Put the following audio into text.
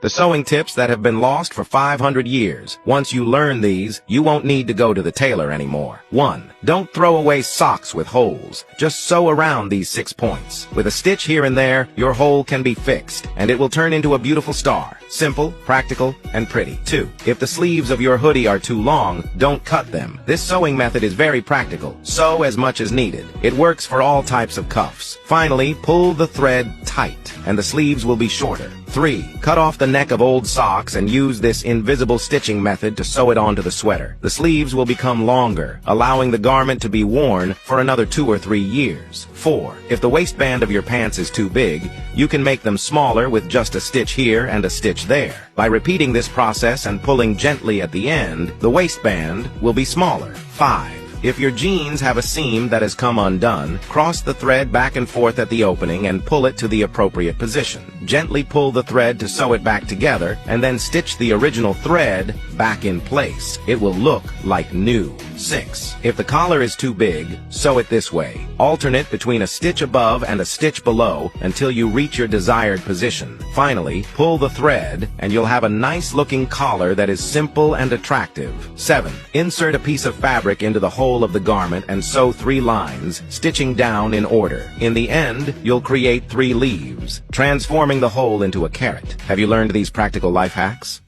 The sewing tips that have been lost for 500 years. Once you learn these, you won't need to go to the tailor anymore. 1. Don't throw away socks with holes. Just sew around these 6 points. With a stitch here and there, your hole can be fixed, and it will turn into a beautiful star. Simple, practical, and pretty. 2. If the sleeves of your hoodie are too long, don't cut them. This sewing method is very practical. Sew as much as needed. It works for all types of cuffs. Finally, pull the thread tight, and the sleeves will be shorter. 3. Cut off the neck of old socks and use this invisible stitching method to sew it onto the sweater. The sleeves will become longer, allowing the garment to be worn for another 2 or 3 years. 4. If the waistband of your pants is too big, you can make them smaller with just a stitch here and a stitch there. By repeating this process and pulling gently at the end, the waistband will be smaller. 5. If your jeans have a seam that has come undone, cross the thread back and forth at the opening and pull it to the appropriate position. Gently pull the thread to sew it back together, and then stitch the original thread back in place. It will look like new. 6. If the collar is too big, sew it this way. Alternate between a stitch above and a stitch below until you reach your desired position. Finally, pull the thread, and you'll have a nice looking collar that is simple and attractive. 7. Insert a piece of fabric into the hole of the garment and sew 3 lines, stitching down in order. In the end, you'll create 3 leaves, transforming the hole into a carrot. Have you learned these practical life hacks?